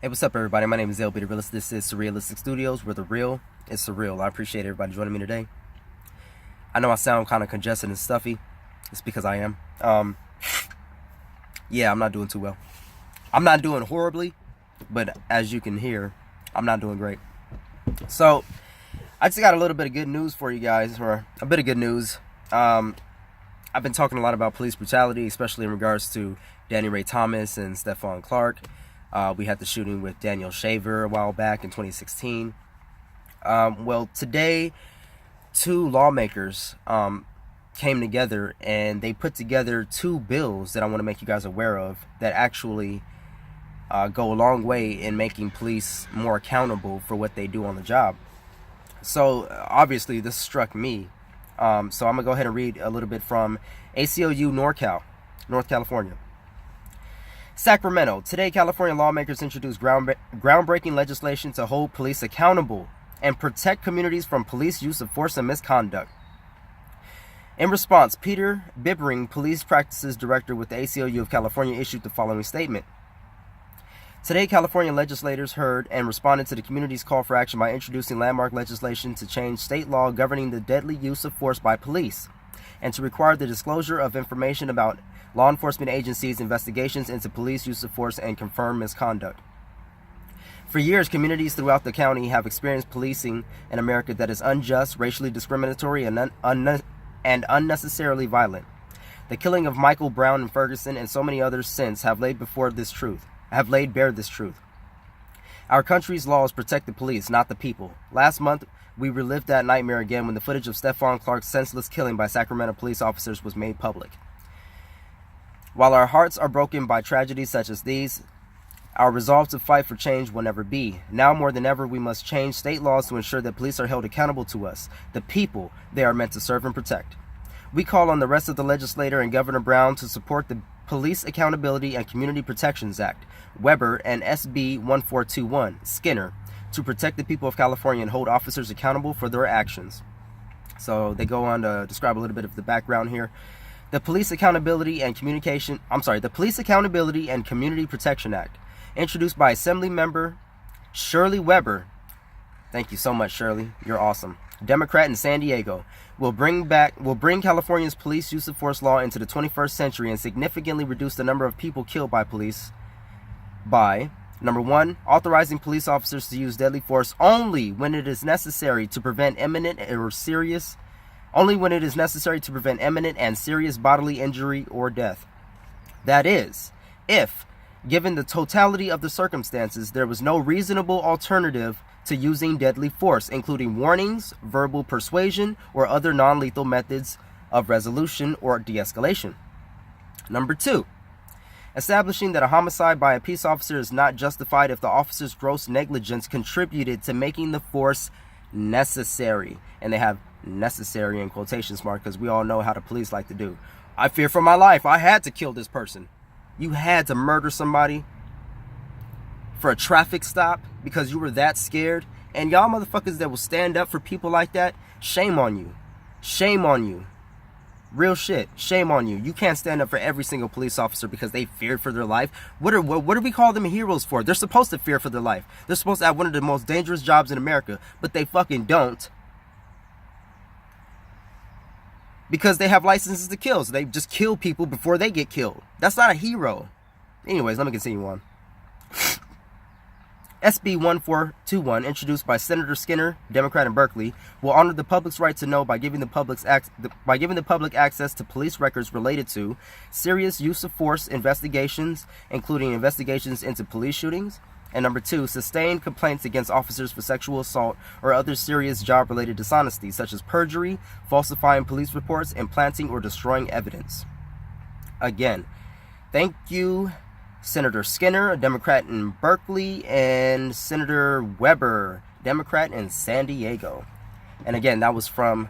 Hey, what's up, everybody? My name is LB the Realist. This is Surrealistic Studios, where the real is surreal. I appreciate everybody joining me today. I know I sound kind of congested and stuffy. It's because I am. Yeah, I'm not doing too well. I'm not doing horribly, but as you can hear, I'm not doing great. So, I just got a little bit of good news for you guys, or a bit of good news. I've been talking a lot about police brutality, especially in regards to Danny Ray Thomas and Stephon Clark. We had the shooting with Daniel Shaver a while back in 2016. Well, today, two lawmakers came together and they put together two bills that I want to make you guys aware of that actually go a long way in making police more accountable for what they do on the job. So, obviously, this struck me. So I'm going to go ahead and read a little bit from ACLU North California. Sacramento. Today, California lawmakers introduced groundbreaking legislation to hold police accountable and protect communities from police use of force and misconduct. In response, Peter Bibbering, Police Practices Director with the ACLU of California, issued the following statement. Today, California legislators heard and responded to the community's call for action by introducing landmark legislation to change state law governing the deadly use of force by police, and to require the disclosure of information about law enforcement agencies' investigations into police use of force and confirmed misconduct. For years, communities throughout the county have experienced policing in America that is unjust, racially discriminatory, and unnecessarily violent. The killing of Michael Brown in Ferguson and so many others since have laid bare this truth. Our country's laws protect the police, not the people. Last month, we relived that nightmare again when the footage of Stephon Clark's senseless killing by Sacramento police officers was made public. While our hearts are broken by tragedies such as these, our resolve to fight for change will never be. Now more than ever, we must change state laws to ensure that police are held accountable to us, the people they are meant to serve and protect. We call on the rest of the legislature and Governor Brown to support the Police Accountability and Community Protections Act, Weber, and SB 1421, Skinner, to protect the people of California and hold officers accountable for their actions. So they go on to describe a little bit of the background here. The Police Accountability and Community Protection Act, introduced by Assembly Member Shirley Weber. Thank you so much, Shirley. You're awesome. Democrat in San Diego, will bring California's police use of force law into the 21st century and significantly reduce the number of people killed by police by, number one, authorizing police officers to use deadly force only when it is necessary to prevent imminent and serious bodily injury or death. That is, if, given the totality of the circumstances, there was no reasonable alternative to using deadly force, including warnings, verbal persuasion, or other non-lethal methods of resolution or de-escalation. Number two, establishing that a homicide by a peace officer is not justified if the officer's gross negligence contributed to making the force necessary. And they have necessary in quotation marks because we all know how the police like to do. I fear for my life. I had to kill this person. You had to murder somebody for a traffic stop because you were that scared. And y'all motherfuckers that will stand up for people like that, shame on you. Shame on you. Real shit. Shame on you. You can't stand up for every single police officer because they feared for their life. What do we call them heroes for? They're supposed to fear for their life. They're supposed to have one of the most dangerous jobs in America, but they fucking don't. Because they have licenses to kill, so they just kill people before they get killed. That's not a hero. Anyways, let me continue on. SB 1421, introduced by Senator Skinner, Democrat in Berkeley, will honor the public's right to know by giving the public access to police records related to serious use of force investigations, including investigations into police shootings, and number two, sustained complaints against officers for sexual assault or other serious job-related dishonesty, such as perjury, falsifying police reports, and planting or destroying evidence. Again, thank you, Senator Skinner, a Democrat in Berkeley, and Senator Weber, Democrat in San Diego. And again, that was from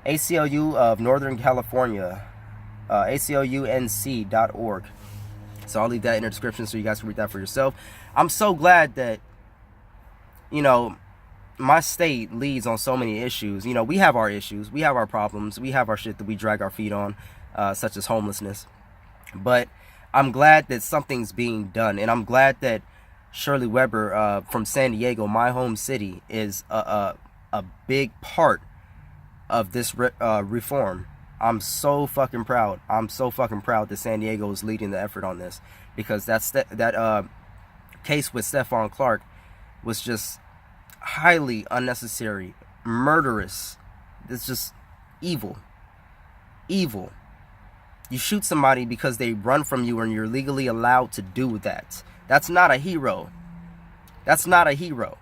ACLU of Northern California, ACLUNC.org. So I'll leave that in the description so you guys can read that for yourself. I'm so glad that, my state leads on so many issues. We have our issues. We have our problems. We have our shit that we drag our feet on, such as homelessness. But I'm glad that something's being done. And I'm glad that Shirley Weber from San Diego, my home city, is a big part of this reform. I'm so fucking proud. I'm so fucking proud that San Diego is leading the effort on this, because that case with Stephon Clark was just highly unnecessary, murderous. It's just evil. Evil. You shoot somebody because they run from you and you're legally allowed to do that. That's not a hero. That's not a hero.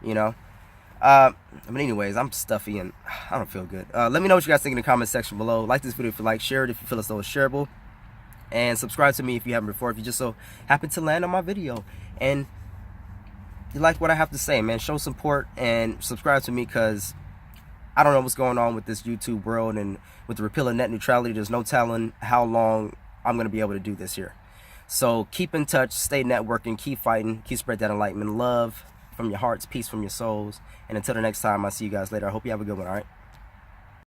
You know? But anyways, I'm stuffy and I don't feel good. Let me know what you guys think in the comment section below. Like this video if you like, share it if you feel as though it's shareable, and subscribe to me if you haven't before, if you just so happen to land on my video and you like what I have to say, man. Show support and subscribe to me, because I don't know what's going on with this YouTube world, and with the repeal of net neutrality, there's no telling how long I'm going to be able to do this here. So keep in touch, stay networking, keep fighting, keep spread that enlightenment, love from your hearts, peace from your souls. And until the next time, I'll see you guys later. I hope you have a good one, all right?